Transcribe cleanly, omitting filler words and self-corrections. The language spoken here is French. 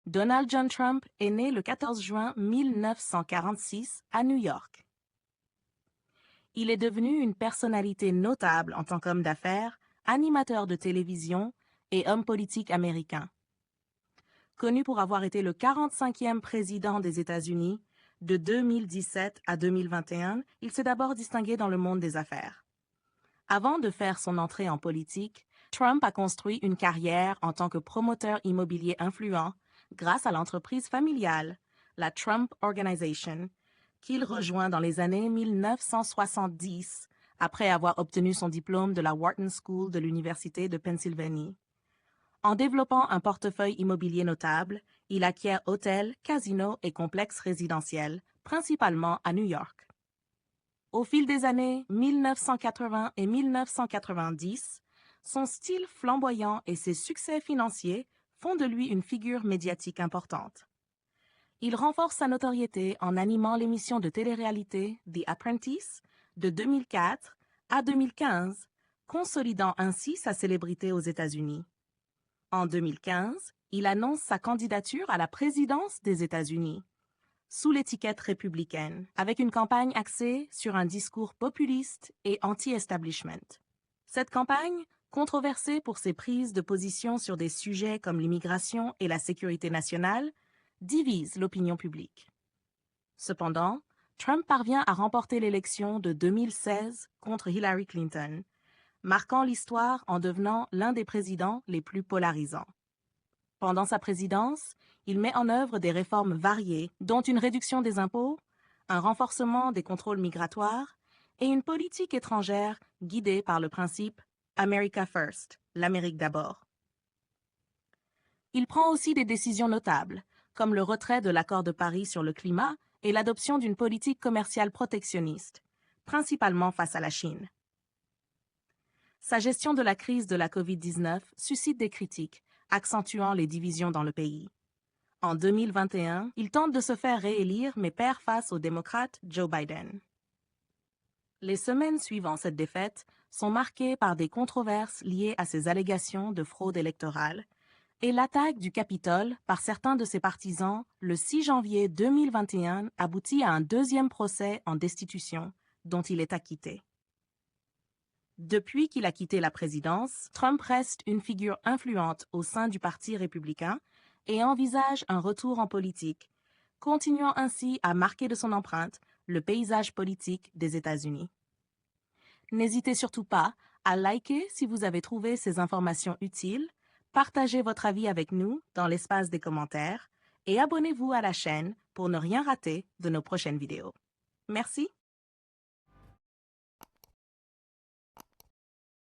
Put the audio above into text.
Donald John Trump est né le 14 juin 1946 à New York. Il est devenu une personnalité notable en tant qu'homme d'affaires, animateur de télévision et homme politique américain. Connu pour avoir été le 45e président des États-Unis, de 2017 à 2021, il s'est d'abord distingué dans le monde des affaires. Avant de faire son entrée en politique, Trump a construit une carrière en tant que promoteur immobilier influent grâce à l'entreprise familiale, la Trump Organization, qu'il rejoint dans les années 1970 après avoir obtenu son diplôme de la Wharton School de l'Université de Pennsylvanie. En développant un portefeuille immobilier notable, il acquiert hôtels, casinos et complexes résidentiels, principalement à New York. Au fil des années 1980 et 1990, son style flamboyant et ses succès financiers font de lui une figure médiatique importante. Il renforce sa notoriété en animant l'émission de télé-réalité The Apprentice de 2004 à 2015, consolidant ainsi sa célébrité aux États-Unis. En 2015, il annonce sa candidature à la présidence des États-Unis, sous l'étiquette républicaine, avec une campagne axée sur un discours populiste et anti-establishment. Cette campagne, controversée pour ses prises de position sur des sujets comme l'immigration et la sécurité nationale, divise l'opinion publique. Cependant, Trump parvient à remporter l'élection de 2016 contre Hillary Clinton, marquant l'histoire en devenant l'un des présidents les plus polarisants. Pendant sa présidence, il met en œuvre des réformes variées, dont une réduction des impôts, un renforcement des contrôles migratoires et une politique étrangère guidée par le principe America First, l'Amérique d'abord. Il prend aussi des décisions notables, comme le retrait de l'accord de Paris sur le climat et l'adoption d'une politique commerciale protectionniste, principalement face à la Chine. Sa gestion de la crise de la COVID-19 suscite des critiques, accentuant les divisions dans le pays. En 2021, il tente de se faire réélire mais perd face au démocrate Joe Biden. Les semaines suivant cette défaite sont marquées par des controverses liées à ses allégations de fraude électorale et l'attaque du Capitole par certains de ses partisans le 6 janvier 2021 aboutit à un deuxième procès en destitution dont il est acquitté. Depuis qu'il a quitté la présidence, Trump reste une figure influente au sein du Parti républicain et envisage un retour en politique, continuant ainsi à marquer de son empreinte le paysage politique des États-Unis. N'hésitez surtout pas à liker si vous avez trouvé ces informations utiles, partagez votre avis avec nous dans l'espace des commentaires et abonnez-vous à la chaîne pour ne rien rater de nos prochaines vidéos. Merci.